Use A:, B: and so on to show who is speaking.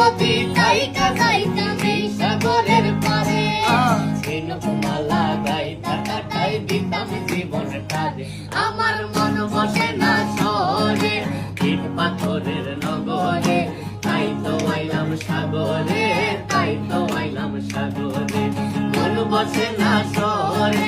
A: যদি যাইতা যাইতাম এই সাগরের পারে ঝিনুকমালা গাইতা কাটাই দিতাম জীবনটারে আমার মন বসে না শহরে ইট পাথরের নগরে তাই তো আইলাম সাগরে তাই তো আইলাম সাগরে মন বসে না শহরে